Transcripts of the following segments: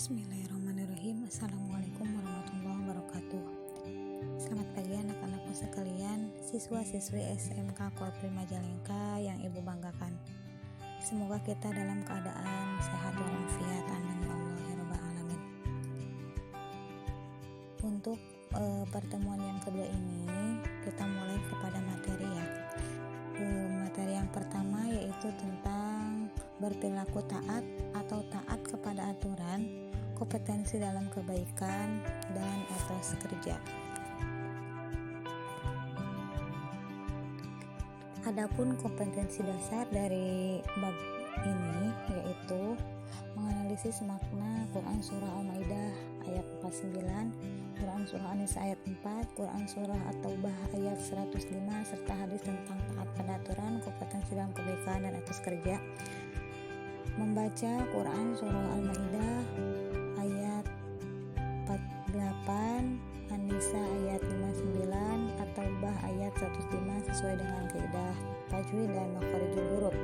Bismillahirrahmanirrahim. Assalamualaikum warahmatullahi wabarakatuh. Selamat pagi anak-anakku sekalian, siswa-siswi SMK Korpri Majalengka yang ibu banggakan. Semoga kita dalam keadaan sehat walafiat, amin ya Allah ya rabbal alamin. Untuk pertemuan yang kedua ini kita mulai kepada materi ya. Materi yang pertama yaitu tentang berperilaku taat atau taat kepada aturan, kompetensi dalam kebaikan, dan etos kerja. Adapun kompetensi dasar dari bab ini yaitu menganalisis makna Quran Surah Al-Maidah ayat 49, Quran Surah An-Nisa ayat 4, Quran Surah At-Taubah ayat 105, serta hadis tentang taat pada aturan, kompetensi dalam kebaikan, dan etos kerja. Membaca Quran Surah Al-Maidah ayat 48, An-Nisa ayat 59, At-Taubah ayat 105 sesuai dengan kaidah tajwid dan makharijul huruf.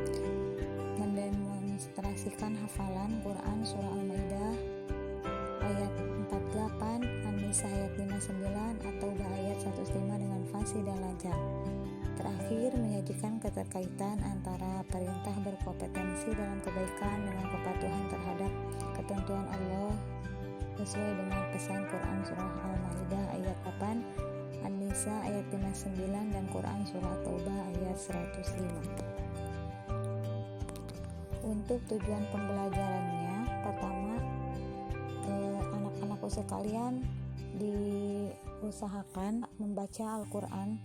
Mendemonstrasikan hafalan Quran Surah Al-Maidah ayat 48, An-Nisa ayat 59, At-Taubah ayat 105 dengan fasih dan lancar. Terakhir, menyajikan keterkaitan antara perintah berkompetensi dalam kebaikan dengan kepatuhan terhadap ketentuan Allah sesuai dengan pesan Quran Surah Al-Maidah ayat 8, An-Nisa ayat 59, dan Quran Surah At-Taubah ayat 105. Untuk tujuan pembelajarannya, pertama, anak-anakku sekalian diusahakan membaca Al-Quran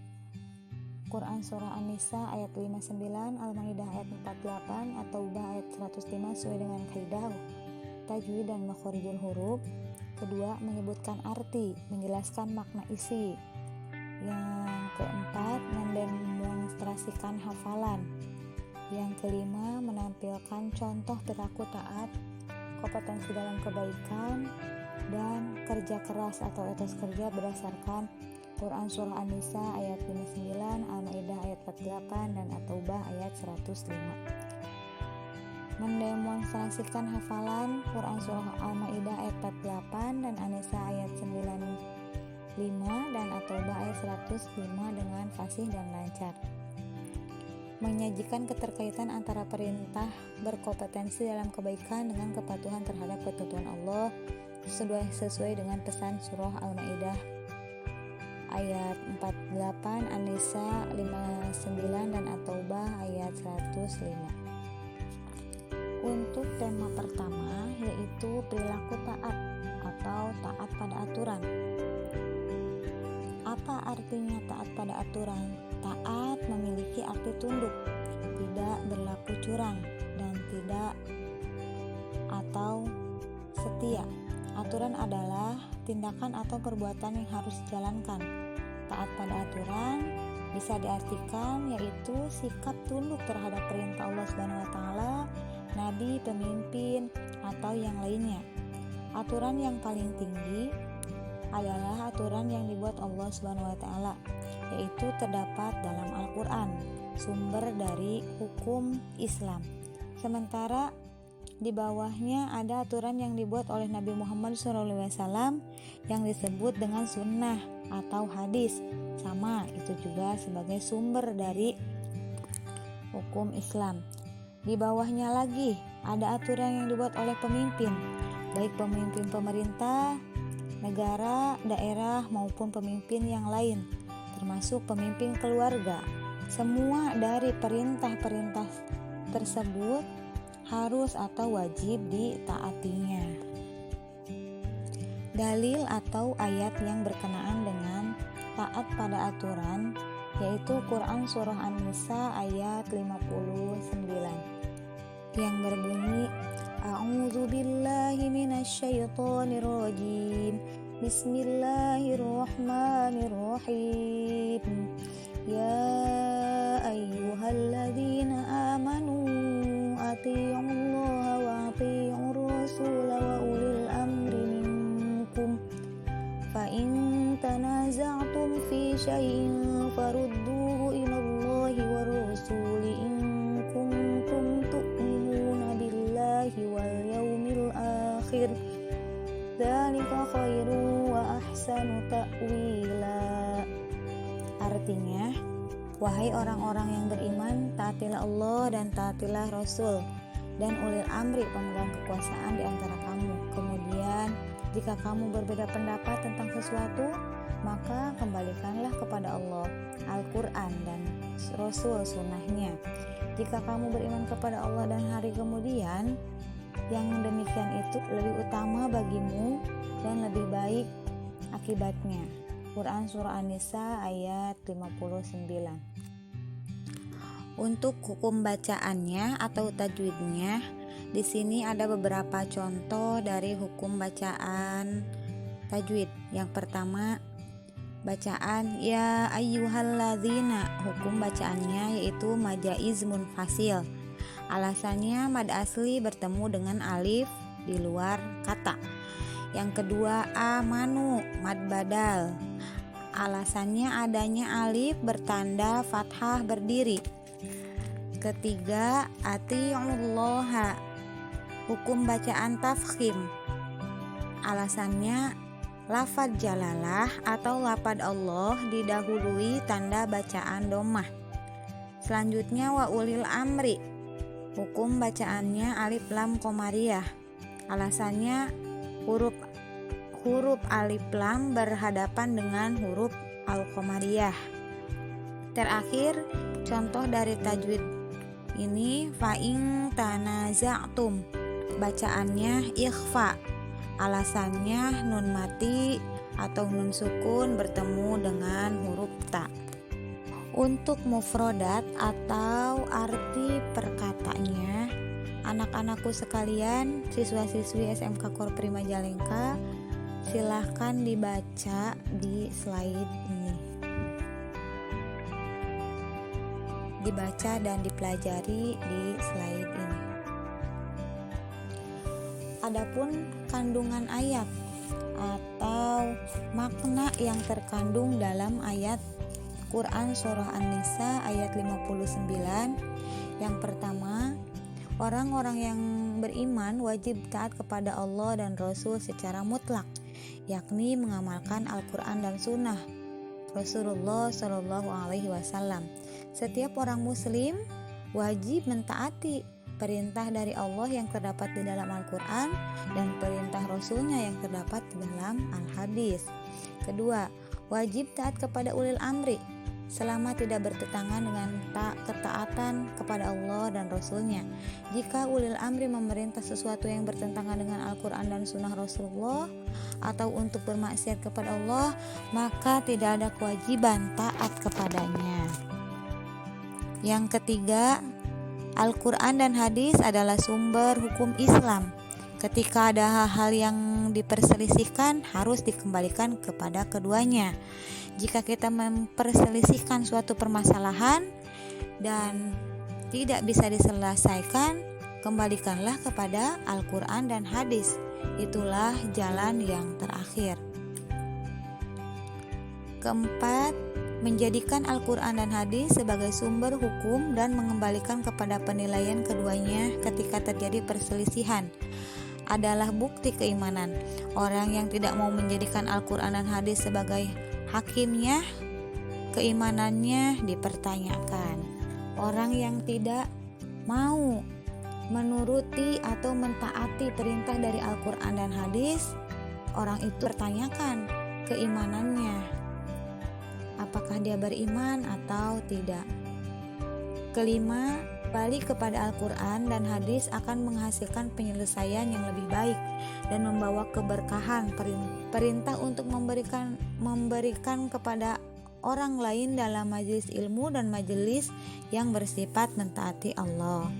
Surah An-Nisa ayat 59, Al-Maidah ayat 48, At-Taubah ayat 105 sesuai dengan kaidah tajwid dan makharijul huruf. Kedua, menyebutkan arti, menjelaskan makna isi. Yang keempat, mendemonstrasikan hafalan. Yang kelima, menampilkan contoh perilaku taat, kompetensi dalam kebaikan, dan kerja keras atau etos kerja berdasarkan Quran Surah An-Nisa ayat 59, Al-Maidah ayat 48, dan At-Taubah ayat 105. Mendemonstrasikan hafalan Quran Surah Al-Maidah ayat 48 dan An-Nisa ayat 95 dan At-Taubah ayat 105 dengan fasih dan lancar. Menyajikan keterkaitan antara perintah berkompetensi dalam kebaikan dengan kepatuhan terhadap ketentuan Allah sesuai dengan pesan Surah Al-Maidah ayat 48, An-Nisa 59, dan At-Taubah ayat 105. Untuk tema pertama yaitu perilaku taat atau taat pada aturan. Apa artinya taat pada aturan? Taat memiliki arti tunduk, tidak berlaku curang, dan tidak atau setia. Aturan adalah tindakan atau perbuatan yang harus dijalankan. Taat pada aturan bisa diartikan yaitu sikap tunduk terhadap perintah Allah SWT, nabi, pemimpin, atau yang lainnya. Aturan yang paling tinggi adalah aturan yang dibuat Allah SWT, yaitu terdapat dalam Al-Quran, sumber dari hukum Islam. Sementara di bawahnya ada aturan yang dibuat oleh Nabi Muhammad SAW yang disebut dengan sunnah atau hadis. Sama, itu juga sebagai sumber dari hukum Islam. Di bawahnya lagi ada aturan yang dibuat oleh pemimpin, baik pemimpin pemerintah, negara, daerah, maupun pemimpin yang lain, termasuk pemimpin keluarga. Semua dari perintah-perintah tersebut harus atau wajib ditaatinya. Dalil atau ayat yang berkenaan dengan taat pada aturan yaitu Quran Surah An-Nisa ayat 59 yang berbunyi, A'udzu billahi minasyaitonir rajim. Bismillahirrahmanirrahim. Ya ayyuhalladzina amanu atii'ullaha wa atii'ur rasula wa ulil amri minkum. Fa in tanaza'tum fi syai'in farudduhu ilallahi war rasuli in kuntum tu'minuna billahi wal yawmil akhir dzalika khairu wa ahsanu ta'wila. Artinya, wahai orang-orang yang beriman, taatilah Allah dan taatilah Rasul dan ulil amri pemegang kekuasaan di antara kamu. Kemudian, jika kamu berbeda pendapat tentang sesuatu, maka kembalikanlah kepada Allah, Al-Quran dan Rasul sunnahnya. Jika kamu beriman kepada Allah dan hari kemudian, yang demikian itu lebih utama bagimu dan lebih baik akibatnya. Quran Surah An-Nisa ayat 59. Untuk hukum bacaannya atau tajwidnya, di sini ada beberapa contoh dari hukum bacaan tajwid. Yang pertama, bacaan ya ayyuhalladzina, hukum bacaannya yaitu majaiz munfasil. Alasannya mad asli bertemu dengan alif di luar kata. Yang kedua, amanu, mad badal. Alasannya adanya alif bertanda fathah berdiri. Ketiga, ati'ullaha, hukum bacaan tafkhim. Alasannya lafadz jalalah atau lafadz Allah didahului tanda bacaan dhammah. Selanjutnya wa ulil amri, hukum bacaannya alif lam qamariyah. Alasannya huruf alif lam berhadapan dengan huruf al-qamariyah. Terakhir, contoh dari tajwid ini fa'in tanaza'tum, bacaannya ikhfa. Alasannya nun mati atau nun sukun bertemu dengan huruf ta. Untuk mufrodat atau arti perkataannya, anak-anakku sekalian, siswa-siswi SMK Korpri Majalengka, silahkan dibaca di slide ini. Dibaca dan dipelajari di slide ini. Adapun kandungan ayat atau makna yang terkandung dalam ayat Quran Surah An-Nisa ayat 59. Yang pertama, orang-orang yang beriman wajib taat kepada Allah dan Rasul secara mutlak, yakni mengamalkan Al-Quran dan Sunnah Rasulullah Shallallahu Alaihi Wasallam. Setiap orang Muslim wajib mentaati perintah dari Allah yang terdapat di dalam Al-Quran dan perintah Rasulnya yang terdapat di dalam Al-Hadis. Kedua, wajib taat kepada ulil amri selama tidak bertentangan dengan ketaatan kepada Allah dan Rasulnya. Jika ulil amri memerintah sesuatu yang bertentangan dengan Al-Quran dan Sunnah Rasulullah atau untuk bermaksiat kepada Allah, maka tidak ada kewajiban taat kepadanya. Yang ketiga, Al-Quran dan hadis adalah sumber hukum Islam. Ketika ada hal-hal yang diperselisihkan, harus dikembalikan kepada keduanya. Jika kita memperselisihkan suatu permasalahan dan tidak bisa diselesaikan, kembalikanlah kepada Al-Quran dan hadis. Itulah jalan yang terakhir. Keempat, menjadikan Al-Quran dan hadis sebagai sumber hukum dan mengembalikan kepada penilaian keduanya ketika terjadi perselisihan adalah bukti keimanan. Orang yang tidak mau menjadikan Al-Quran dan hadis sebagai hakimnya, keimanannya dipertanyakan. Orang yang tidak mau menuruti atau mentaati perintah dari Al-Quran dan hadis, orang itu pertanyakan keimanannya, apakah dia beriman atau tidak. Kelima, balik kepada Al-Quran dan hadis akan menghasilkan penyelesaian yang lebih baik dan membawa keberkahan. Perintah untuk memberikan kepada orang lain dalam majelis ilmu dan majelis yang bersifat mentaati Allah.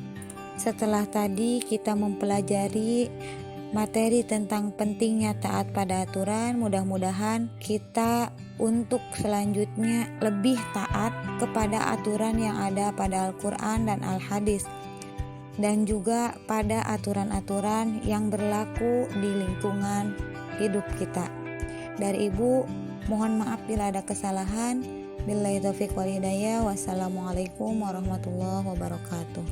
Setelah tadi kita mempelajari materi tentang pentingnya taat pada aturan, mudah-mudahan kita untuk selanjutnya lebih taat kepada aturan yang ada pada Al-Quran dan Al-Hadis, dan juga pada aturan-aturan yang berlaku di lingkungan hidup kita. Dari Ibu, mohon maaf bila ada kesalahan. Billahi taufiq wal hidayah. Wassalamualaikum warahmatullahi wabarakatuh.